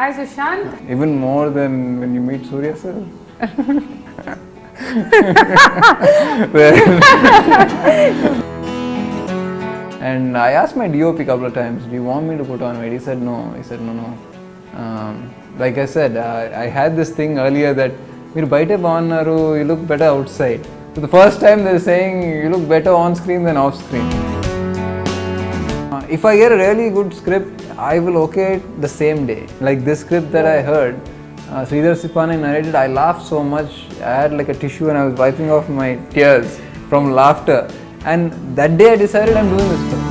Hi Sushanth. Even more than when you meet Surya sir. And I asked my DOP a couple of times, do you want me to put on weight? He said no. He said no. Like I said, I had this thing earlier that you look better outside. So the first time they're saying you look better on screen than off screen. If I get a really good script, I will okay it the same day. Like this script that I heard, Sridhar Sipane narrated, I laughed so much. I had like a tissue and I was wiping off my tears from laughter. And that day I decided I'm doing this film.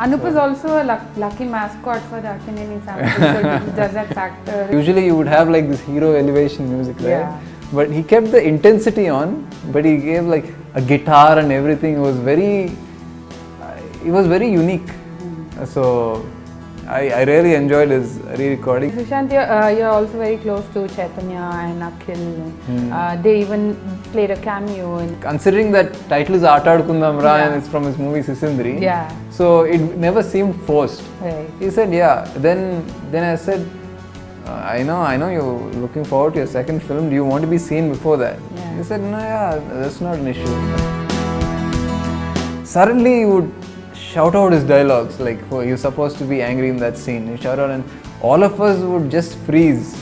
Anup is also a lucky mascot for the Akineni family, so he does that factor. Usually you would have like this hero elevation music, right? Yeah. But he kept the intensity on, but he gave like a guitar and everything. It was very unique. So I really enjoyed his re-recording. Sushanth, you're also very close to Chaitanya and Akhil. They even played a cameo in. Considering that title is Aatadukundam Raa and it's from his movie Sisindri, Yeah. so it never seemed forced. Right. He said, yeah. Then I said, I know you're looking forward to your second film. Do you want to be seen before that? Yeah. He said, no, yeah, that's not an issue. Suddenly he would shout out his dialogues, like you're supposed to be angry in that scene. He shout out and all of us would just freeze.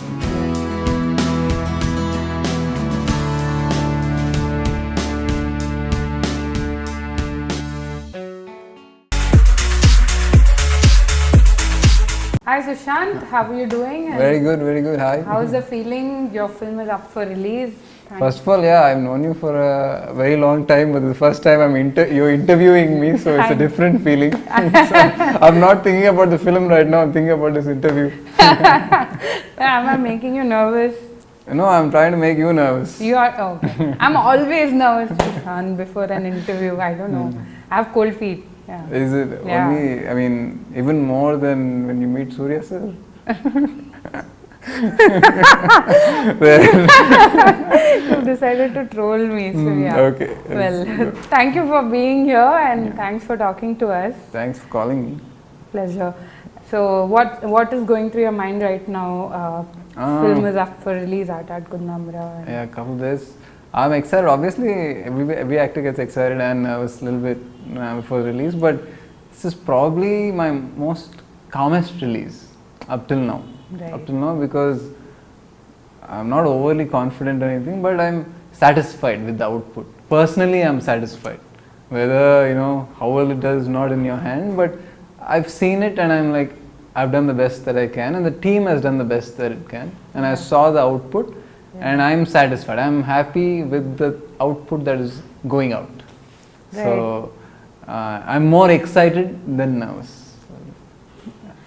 Hi Sushanth, how are you doing? And Very good. Hi. how's the feeling? Your film is up for release. First of all, yeah, I've known you for a very long time, but the first time you're interviewing me, so it's a different feeling. So I'm not thinking about the film right now, I'm thinking about this interview. Am I making you nervous? No, I'm trying to make you nervous. You are okay. I'm always nervous, Sushanth, before an interview. I don't know. I have cold feet. Yeah. Is it Yeah. only, I mean, even more than when you meet Surya sir? You decided to troll me, so yeah. Okay. Well, thank you for being here and thanks for talking to us. Thanks for calling me. Pleasure. So, what is going through your mind right now? Film is up for release, Aatadukundam Raa. Yeah, a couple of days. I'm excited. Obviously, every actor gets excited and nervous a little bit before release, but this is probably my most calmest release up till now. Right. Up till now, because I'm not overly confident or anything, but I'm satisfied with the output. Personally, I'm satisfied. Whether, how well it does is not in your hand, but I've seen it and I'm like, I've done the best that I can and the team has done the best that it can. And I saw the output and I'm satisfied. I'm happy with the output that is going out. Right. So, I'm more excited than nervous.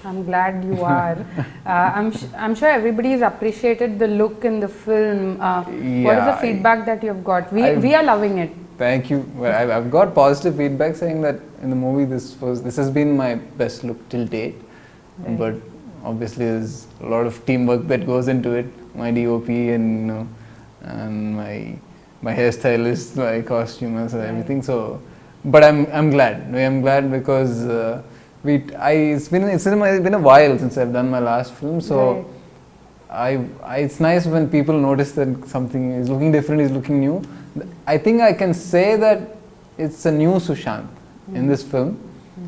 I'm glad you are. I'm sure everybody has appreciated the look in the film. What is the feedback that you've got? We are loving it. Thank you. Well, I've got positive feedback saying that in the movie this has been my best look till date. Right. But obviously there's a lot of teamwork that goes into it. My DOP and and my hairstylist, my costumers, and everything. So, but I'm glad. I'm glad because. It's been a while since I've done my last film, so it's nice when people notice that something is looking different, is looking new. I think I can say that it's a new Sushanth in this film.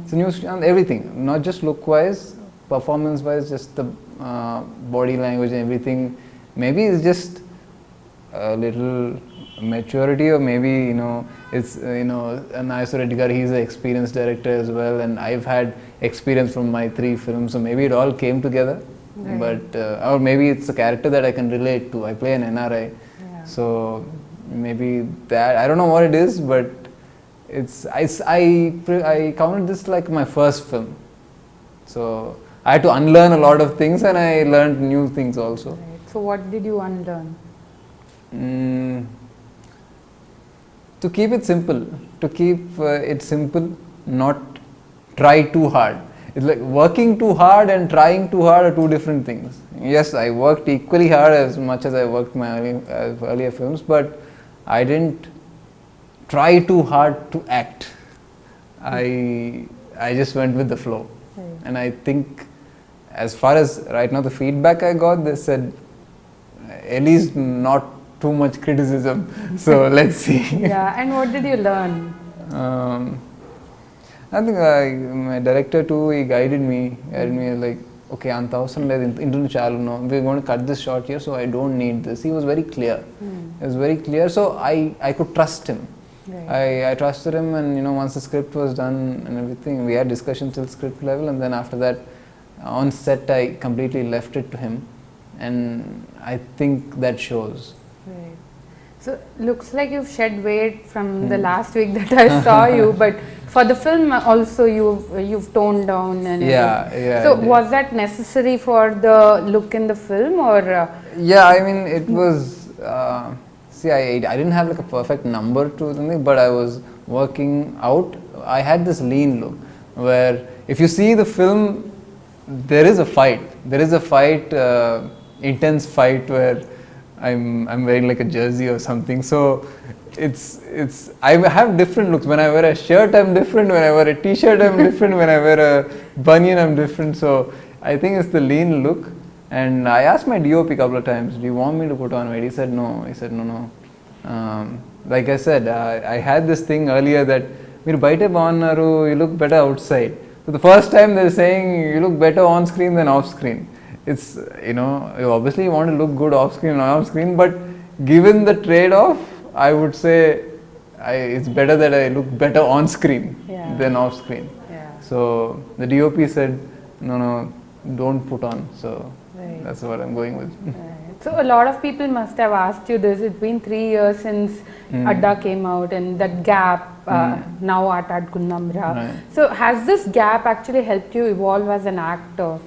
It's a new Sushanth, everything, not just look-wise, performance-wise, just the body language and everything. Maybe it's just a little maturity, or maybe it's and Nageswara Reddy, he's an experienced director as well, and I've had experience from my 3 films, so maybe it all came together. Right. But or maybe it's a character that I can relate to. I play an NRI, so maybe that, I don't know what it is, but I counted this like my first film, so I had to unlearn a lot of things and I learned new things also. Right. So what did you unlearn? To keep it simple, not try too hard. It's like working too hard and trying too hard are two different things. Yes, I worked equally hard as much as I worked my earlier films, but I didn't try too hard to act. I just went with the flow. And I think as far as right now the feedback I got, they said at least not too much criticism. So let's see. Yeah, and what did you learn? I think my director too, he guided me like, okay, we're going to cut this short here, so I don't need this. He was very clear. He was very clear, so I could trust him. Right. I trusted him, and once the script was done and everything, we had discussions till script level, and then after that, on set, I completely left it to him, and I think that shows. Right. So looks like you've shed weight from the last week that I saw you, but for the film also you've toned down and yeah. So was that necessary for the look in the film, or? Yeah, I mean it was. See, I didn't have like a perfect number to something, but I was working out. I had this lean look where if you see the film, there is a fight. There is a fight, intense fight where I'm wearing like a jersey or something. So it's I have different looks. When I wear a shirt, I'm different. When I wear a t-shirt, I'm different. When I wear a bunion, I'm different. So I think it's the lean look. And I asked my DOP a couple of times, do you want me to put on weight? He said no. He said no. Like I said, I had this thing earlier that మీరు బయట బాగున్నారు, you look better outside. So the first time they're saying you look better on screen than off screen. It's, you obviously want to look good off screen and on screen, but given the trade-off, I would say it's better that I look better on screen than off screen. Yeah. So the DOP said, no, don't put on. So that's what I'm going with. Right. So a lot of people must have asked you this. It's been 3 years since Adda came out, and that gap, now Aatadukundam Raa. Right. So has this gap actually helped you evolve as an actor?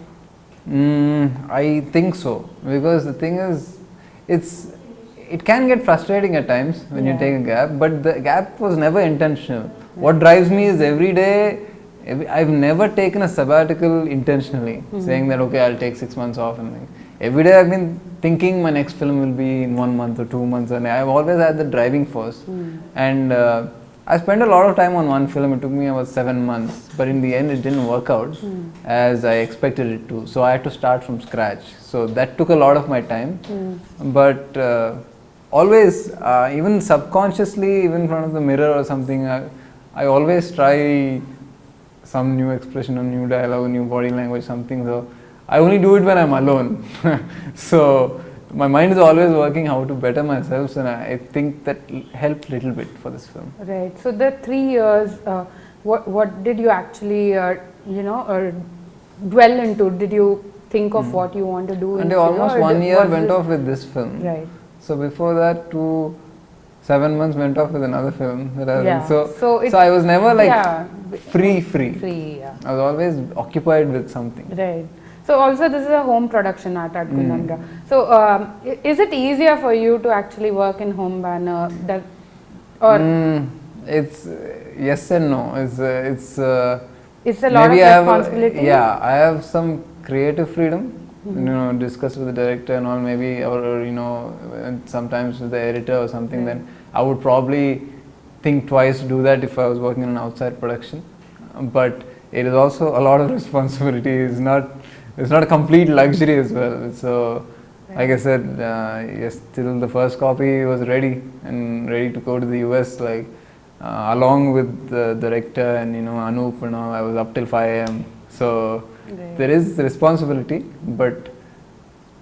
I think so, because the thing is, it can get frustrating at times when you take a gap, but the gap was never intentional. What drives me is every day. I've never taken a sabbatical intentionally, saying that okay, I'll take 6 months off and every day I've been thinking my next film will be in 1 month or 2 months, and I've always had the driving force. And I spent a lot of time on one film. It took me about 7 months, but in the end it didn't work out as I expected it to. So I had to start from scratch. So that took a lot of my time. But always, even subconsciously, even in front of the mirror or something, I always try some new expression, a new dialogue, a new body language, something. So I only do it when I'm alone. So my mind is always working how to better myself, and I think that helped a little bit for this film. Right. So the 3 years, what did you actually, dwell into? Did you think of what you want to do? And almost 1 year went off with this film. Right. So before that, 7 months went off with another film. So I was never like free. Yeah. I was always occupied with something. Right. So also this is a home production, Aatadukundam Raa. So is it easier for you to actually work in home banner? It's yes and no. It's a lot of responsibility. I have some creative freedom. Discuss with the director and all, maybe, or and sometimes with the editor or something. Then I would probably think twice to do that if I was working in an outside production. But it is also a lot of responsibility. It's not a complete luxury as well. So, like I said, yes, till the first copy was ready and ready to go to the US, like along with the director and Anup and all, I was up till 5 a.m. So there is responsibility, but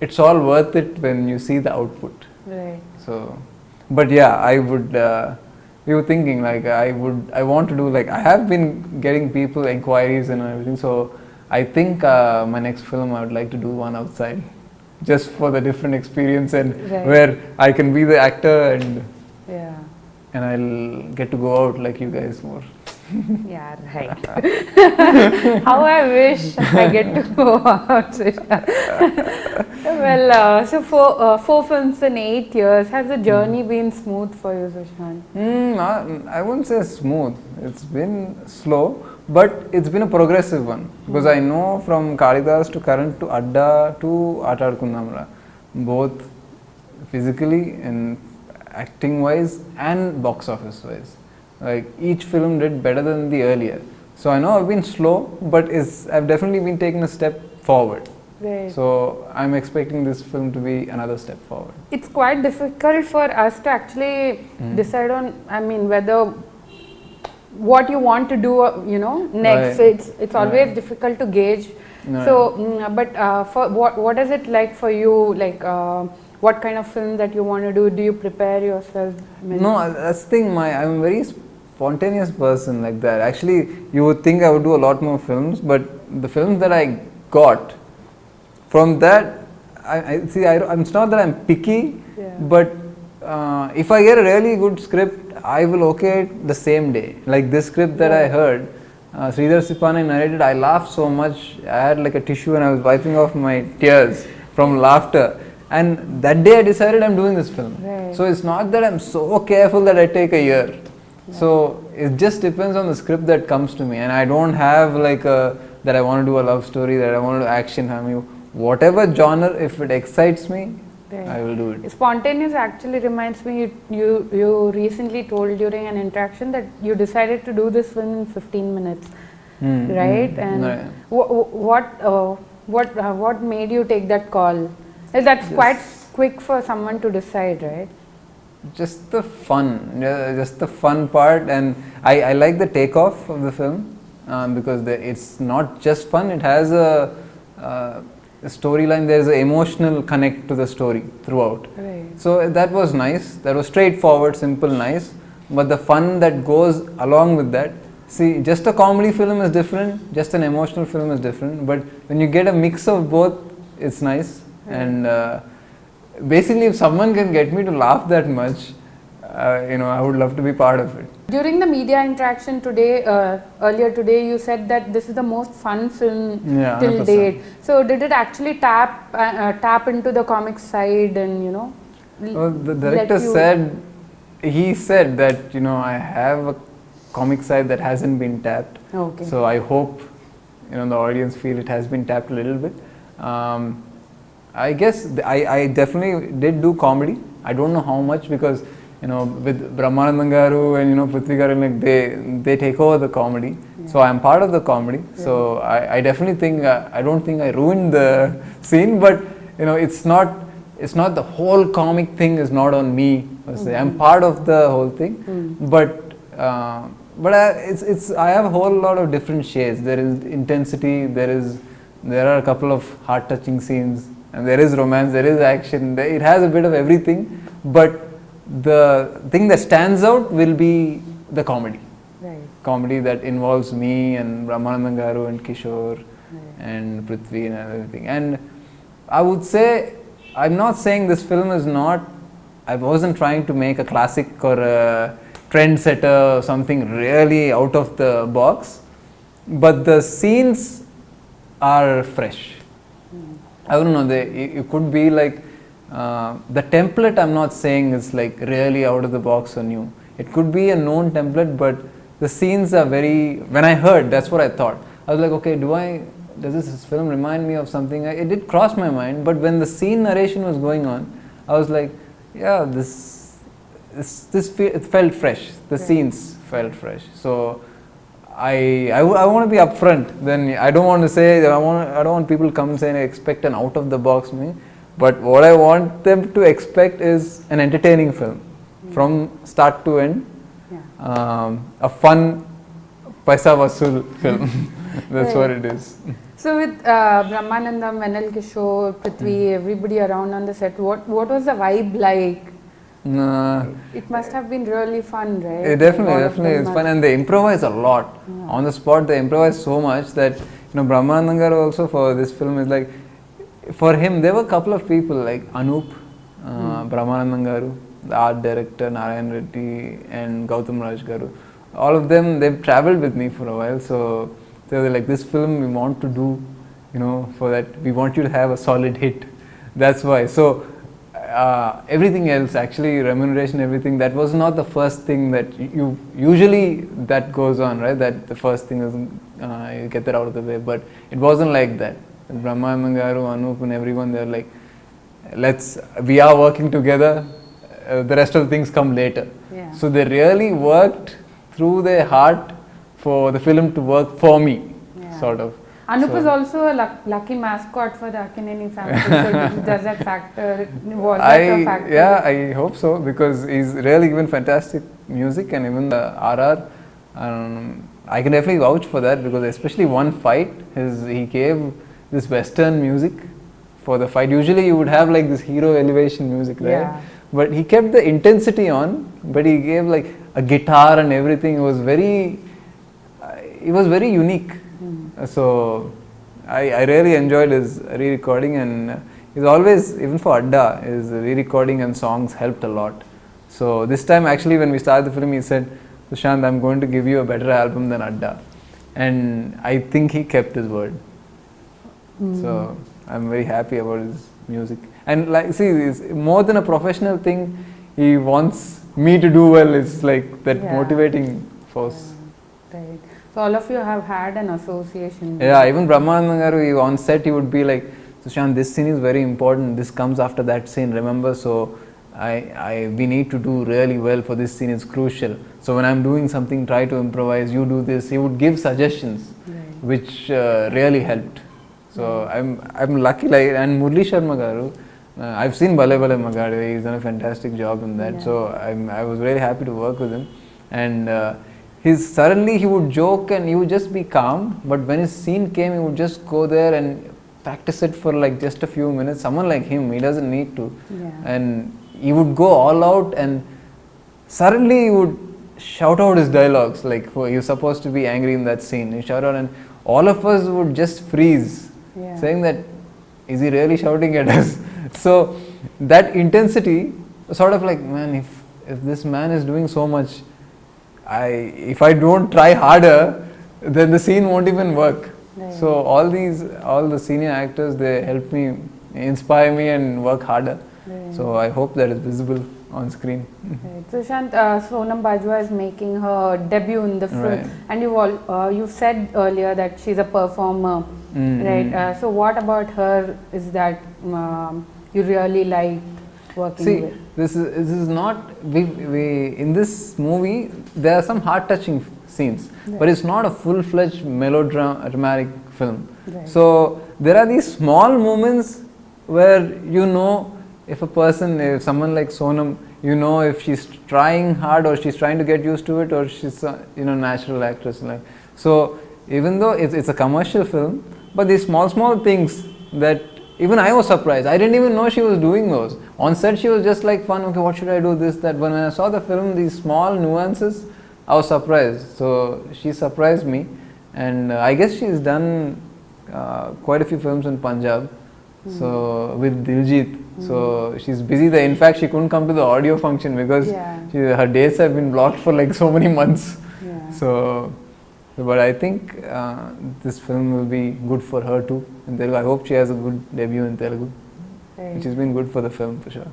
it's all worth it when you see the output. Right. So, but yeah, I would. We were thinking like I want to do, like, I have been getting people inquiries and everything. So I think my next film I would like to do one outside, just for the different experience and where I can be the actor and I'll get to go out like you guys more. Yeah, right. How I wish I get to go out. Well, so 4 films in 8 years. Has the journey been smooth for you, Sushanth? I wouldn't say smooth. It's been slow, but it's been a progressive one, because I know from Kalidas to Karan to Adda to Aatadukundam Raa, both physically and acting wise and box office wise, like each film did better than the earlier. So I know I've been slow, but I've definitely been taking a step forward. Right. So I'm expecting this film to be another step forward. It's quite difficult for us to actually decide on, I mean, whether what you want to do, next. Right. It's always difficult to gauge. Right. So, but for what is it like for you? Like, what kind of film that you want to do? Do you prepare yourself? No, that's the thing. I'm a very spontaneous person like that. Actually, you would think I would do a lot more films, but the films that I got, from that, it's not that I'm picky, but if I get a really good script, I will okay it the same day. Like this script that I heard, Sridhar Sipani narrated, I laughed so much. I had like a tissue and I was wiping off my tears from laughter. And that day I decided I'm doing this film. Right. So it's not that I'm so careful that I take a year. Yeah. So it just depends on the script that comes to me. And I don't have like that I want to do a love story, that I want to do action, family. Whatever genre, if it excites me, right, I will do it. Spontaneous actually reminds me, you recently told during an interaction that you decided to do this film in 15 minutes, right? And right. What made you take that call? That's quite quick for someone to decide, right? Just the fun, just the fun part, and I like the takeoff of the film because it's not just fun, it has a storyline, there's an emotional connect to the story throughout. Right. So that was nice, that was straightforward, simple, nice, but the fun that goes along with that, see, just a comedy film is different, just an emotional film is different, but when you get a mix of both, it's nice. And basically, if someone can get me to laugh that much, I would love to be part of it. During the media interaction today, earlier today, you said that this is the most fun film till 100%. date. So, did it actually tap into the comic side and Well, the director said that I have a comic side that hasn't been tapped. Okay. So I hope the audience feel it has been tapped a little bit. I guess I definitely did do comedy. I don't know how much because with Brahmanandam garu and Prudhvi garu, like they take over the comedy. Yeah. So I'm part of the comedy. Yeah. So I definitely think I don't think I ruined the scene, but it's not the whole comic thing is not on me per se. I'm part of the whole thing, but I have a whole lot of different shades. There is intensity. There are a couple of heart-touching scenes. And there is romance, there is action, it has a bit of everything, but the thing that stands out will be the comedy. Right. Comedy that involves me and Brahmanandam garu and Kishore, right, and Prudhvi and everything. And I would say, I'm not saying this film is not, I wasn't trying to make a classic or a trendsetter or something really out of the box, but the scenes are fresh. I don't know, it could be like, the template I'm not saying is like really out of the box or new. It could be a known template, but the scenes are when I heard, that's what I thought. I was like, okay, does this film remind me of something? It did cross my mind, but when the scene narration was going on, I was like, yeah, it felt fresh. The scenes felt fresh. So, I want to be upfront. Then I don't want to say I don't want people to come and say I expect an out of the box me. But what I want them to expect is an entertaining film from start to end. Yeah. A fun paisa vasool film. That's what it is. So with Brahmanandam, Venel Kishore, Prudhvi, everybody around on the set, what was the vibe like? It must have been really fun, right? It definitely is fun, and they improvise a lot. Yeah. On the spot, they improvise so much that Brahmanandam garu also for this film is like, for him there were a couple of people like Anup, Brahmanandam garu, the art director Narayan Reddy, and Gautam Raj garu. All of them, they've travelled with me for a while, so they were like, this film we want to do, for that we want you to have a solid hit. That's why. So. Everything else, actually remuneration, everything, that was not the first thing that usually that goes on, right? That the first thing is you get that out of the way, but it wasn't like that. Brahmanandam garu, Anup and everyone, they're like, we are working together, the rest of the things come later. Yeah. So they really worked through their heart for the film to work for me, sort of. Anup is also a lucky mascot for the Akkineni family. So does that factor? Was that a factor? Yeah, I hope so, because he's really given fantastic music, and even the RR. I can definitely vouch for that, because especially one fight, he gave this Western music for the fight. Usually you would have like this hero elevation music, right? Yeah. But he kept the intensity on, but he gave like a guitar and everything. It was very unique. So I really enjoyed his re-recording, and he's always, even for Adda, his re-recording and songs helped a lot. So this time actually when we started the film, he said, Sushanth, I'm going to give you a better album than Adda. And I think he kept his word. So I'm very happy about his music. And like, see, it's more than a professional thing, he wants me to do well. It's like that motivating force. Right. So all of you have had an association. Yeah, even Brahmanandam, on set he would be like, Sushanth, this scene is very important, this comes after that scene, remember? So we need to do really well for this scene, it's crucial. So when I'm doing something, try to improvise, you do this. He would give suggestions, which really helped. So I'm lucky, like, and Murli Sharma garu, I've seen Bale Bale Magade, he's done a fantastic job in that. So I was very happy to work with him. And suddenly he would joke and he would just be calm, but when his scene came, he would just go there and practice it for like just a few minutes. Someone like him, he doesn't need to. And he would go all out, and suddenly he would shout out his dialogues, like you're supposed to be angry in that scene. He shout out, and all of us would just freeze, saying that, is he really shouting at us? So that intensity, sort of like, man, if this man is doing so much, if I don't try harder, then the scene won't even work. So all the senior actors, they help me, inspire me and work harder. So I hope that is visible on screen. Sushanth, Sonam Bajwa is making her debut in the film, and you've said earlier that she's a performer, right? So what about her is that you really liked working with? This is not, we in this movie there are some heart-touching scenes, but it's not a full-fledged melodramatic film. So there are these small moments where if someone like Sonam, if she's trying hard or she's trying to get used to it, or she's a natural actress. So even though it's a commercial film, but these small things that even I was surprised. I didn't even know she was doing those. On set she was just like fun, okay, what should I do, this, that. When I saw the film, these small nuances, I was surprised. So she surprised me, and I guess she's done quite a few films in Punjab. So with Diljit. So she's busy there. In fact, she couldn't come to the audio function because her dates have been blocked for like so many months. So, but I think this film will be good for her too in Telugu. I hope she has a good debut in Telugu, which has been good for the film for sure.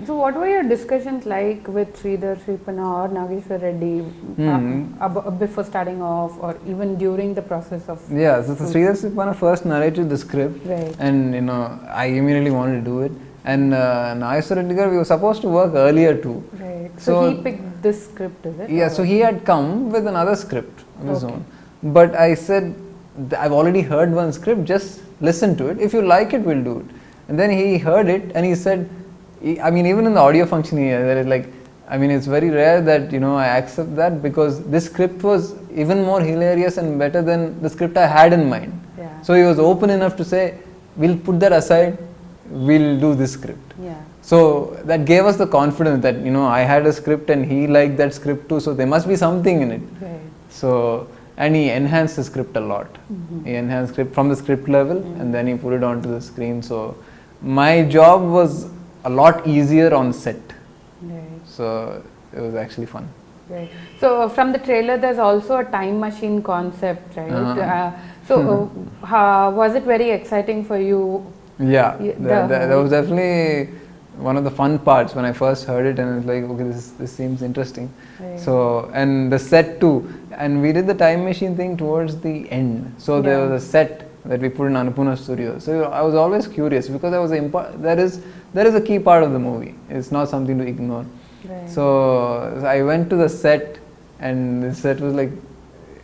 So what were your discussions like with Sridhar Sripanna or Nageshwar Reddy before starting off, or even during the process of? Yeah, so Sridhar Sripanna first narrated the script, and I immediately wanted to do it. And Nageshwar Reddy, we were supposed to work earlier too. So he picked this script, is it? Yeah, so he had come with another script of his own. But I said, I've already heard one script, just listen to it. If you like it, we'll do it. And then he heard it and he said, even in the audio function here, there is it's very rare that I accept that, because this script was even more hilarious and better than the script I had in mind. So he was open enough to say, we'll put that aside, we'll do this script. So that gave us the confidence that I had a script and he liked that script too, so there must be something in it. So, and he enhanced the script a lot. He enhanced script from the script level and then he put it onto the screen. So my job was a lot easier on set. So it was actually fun. So from the trailer, there's also a time machine concept, right? Was it very exciting for you? Yeah, that was definitely one of the fun parts when I first heard it, and it was like, okay, this seems interesting. So, and the set too, and we did the time machine thing towards the end. So there was a set that we put in Annapurna Studio. So I was always curious, because that is a key part of the movie. It's not something to ignore. So I went to the set, and the set was like,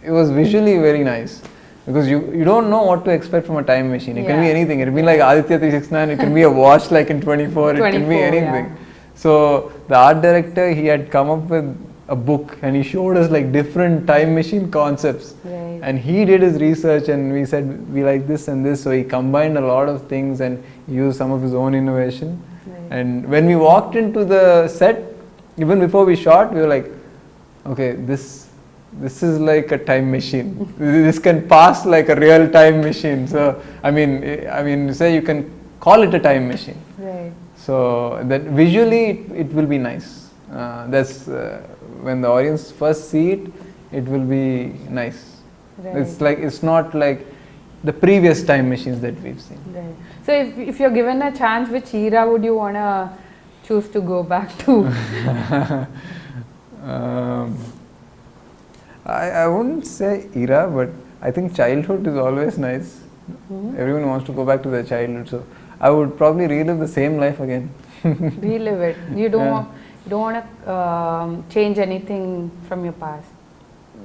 it was visually very nice. because you don't know what to expect from a time machine. It can be anything. It can be like Aditya 369. It can be a watch like in 24. It can be anything. Yeah. So the art director, he had come up with a book and he showed us like different time machine concepts. Right. And he did his research and we said we like this and this. So he combined a lot of things and used some of his own innovation. Right. And when we walked into the set, even before we shot, we were like, okay, this is like a time machine. This can pass like a real time machine. So I mean, say you can call it a time machine. Right. So that visually it will be nice. That's when the audience first see it, it will be nice. Right. It's not like the previous time machines that we've seen. Right. So if you're given a chance, which era would you wanna choose to go back to? I wouldn't say era, but I think childhood is always nice. Mm-hmm. Everyone wants to go back to their childhood, so I would probably relive the same life again. Relive it. You don't want to change anything from your past.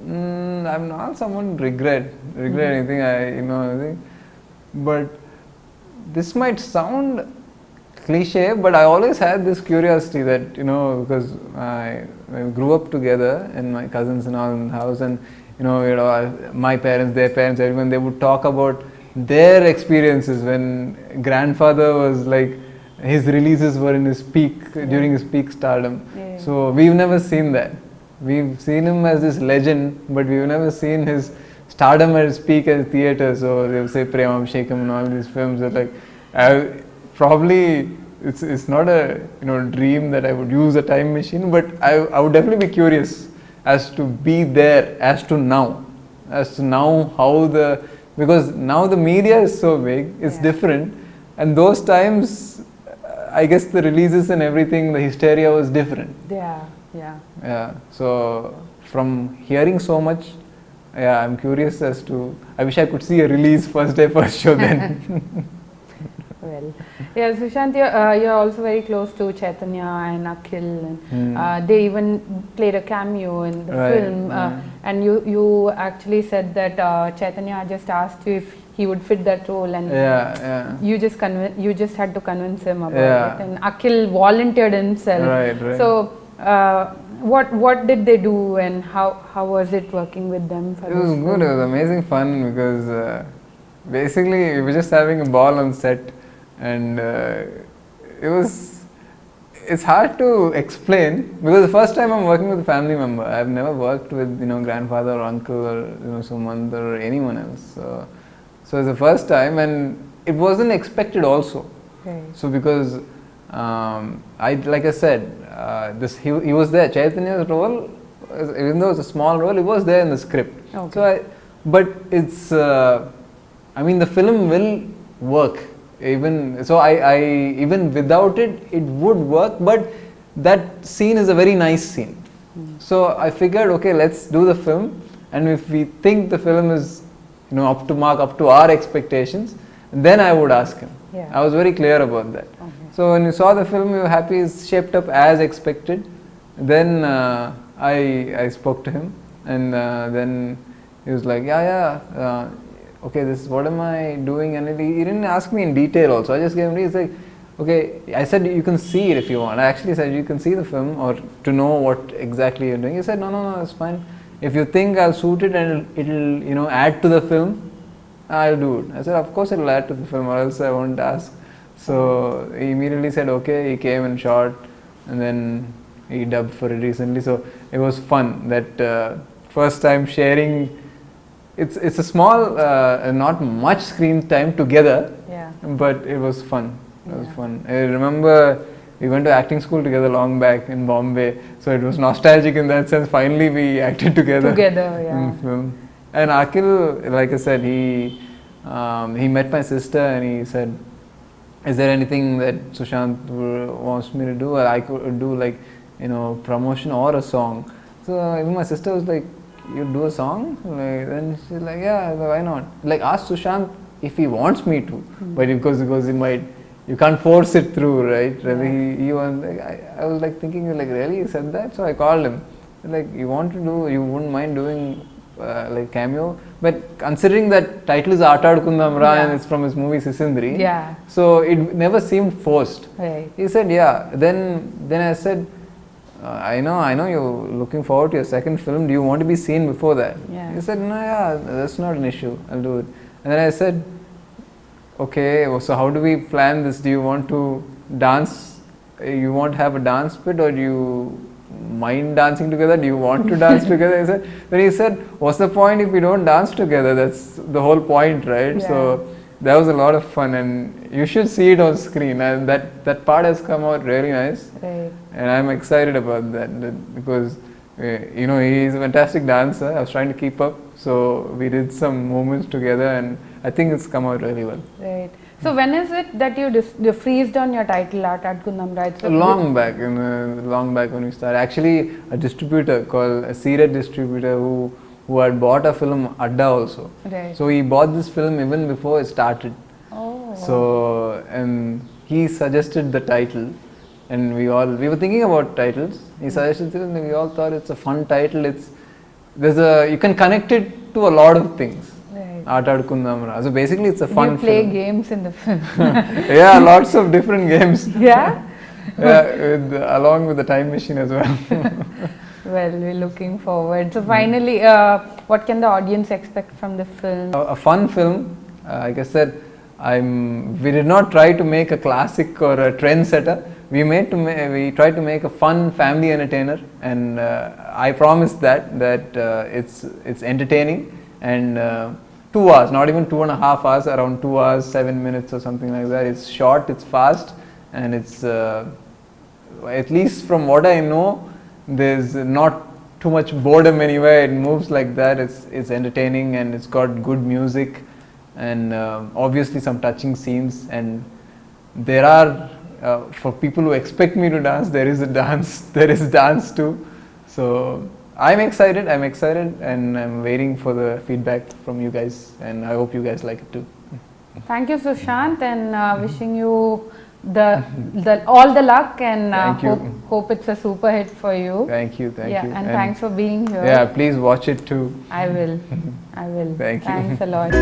I'm not someone regret anything. Anything. But this might sound cliche, but I always had this curiosity that, because we grew up together and my cousins and all in the house, and my parents, their parents, everyone, they would talk about their experiences when grandfather was like, his releases were in his peak, during his peak stardom. Yeah. So we've never seen that. We've seen him as this legend, but we've never seen his stardom at his peak at the theatre. So they'll say Premam Shekam and all these films are like, probably it's not a dream that I would use a time machine, but I would definitely be curious as to be there as to now how because now the media is so big, it's different, and those times I guess the releases and everything, the hysteria was different. Yeah. So from hearing so much, I'm curious as to, I wish I could see a release first day, first show then. Well, Sushanth, you're also very close to Chaitanya and Akhil, and they even played a cameo in the film. And you actually said that Chaitanya just asked you if he would fit that role, and you just had to convince him about it. And Akhil volunteered himself. Right. So, what did they do, and how was it working with them? It was good. It was amazing fun because basically we were just having a ball on set. And it's hard to explain because the first time I'm working with a family member. I've never worked with grandfather or uncle or Sumant or anyone else. So it's the first time, and it wasn't expected also. Okay. So because like I said, he was there. Chaitanya's role, even though it's a small role, it was there in the script. Okay. So but it's the film will work. Even without it would work, but that scene is a very nice scene. So I figured, okay, let's do the film, and if we think the film is up to mark, up to our expectations, then I would ask him. I was very clear about that. Okay. So when you saw the film, you were happy it's shaped up as expected. Then I spoke to him, and then he was like, okay, this is what am I doing, and he didn't ask me in detail also. I just gave him, he's like, okay, I said you can see it if you want. I actually said you can see the film or to know what exactly you're doing. He said no, it's fine. If you think I'll shoot it and it'll add to the film, I'll do it. I said of course it'll add to the film or else I won't ask. So he immediately said okay. He came and shot, and then he dubbed for it recently. So it was fun that first time sharing. It's a small, not much screen time together, but it was fun. It was fun. I remember we went to acting school together long back in Bombay, so it was nostalgic in that sense. Finally, we acted together in film. And Akhil, like I said, he met my sister and he said, "Is there anything that Sushanth wants me to do? Or I could do like promotion or a song." So even my sister was like, "You do a song?" Then she's like, "Yeah, why not?" Like, ask Sushanth if he wants me to, but because he might, you can't force it through, right? He wants. Like, I was like thinking, like, really, he said that? So I called him. Like, you want to do? You wouldn't mind doing like cameo. But considering that title is Aatadukundam Raa and it's from his movie Sisindri, so it never seemed forced. Right. He said, yeah. Then I said, I know you're looking forward to your second film. Do you want to be seen before that? Yeah. He said, no, that's not an issue. I'll do it. And then I said, okay, so how do we plan this? Do you want to dance? You want to have a dance bit, or do you mind dancing together? Do you want to dance together? He said, what's the point if we don't dance together? That's the whole point, right? Yeah. So that was a lot of fun, and you should see it on screen. And that part has come out really nice, right. And I'm excited about that because he's a fantastic dancer. I was trying to keep up, so we did some moments together, and I think it's come out really well. Right. So when is it that you freezed on your title, Aatadukundam Raa? Long back when we started. Actually, a distributor called a Seed distributor who had bought a film Adda also. Right. So he bought this film even before it started. Oh. So and he suggested the title, and we were thinking about titles. He suggested it, and we all thought it's a fun title. You can connect it to a lot of things. Aatadukundam Raa. So basically it's a fun film. You play games in the film. Yeah, lots of different games. Yeah? Along with the time machine as well. Well, we're looking forward. So finally, what can the audience expect from the film? A fun film. Like I said, we did not try to make a classic or a trendsetter. We tried to make a fun family entertainer, and I promise that it's entertaining, and 2 hours, not even 2.5 hours, around 2 hours, 7 minutes or something like that. It's short, it's fast, and it's, at least from what I know, there's not too much boredom anywhere. It moves like that. It's entertaining, and it's got good music, and obviously some touching scenes, and there are, for people who expect me to dance, there is dance too. So I'm excited, and I'm waiting for the feedback from you guys, and I hope you guys like it too. Thank you, Sushanth, and wishing you all the luck, and hope it's a super hit for you. Thank you. And thanks for being here. Yeah, please watch it too. I will. Thank you. Thanks a lot.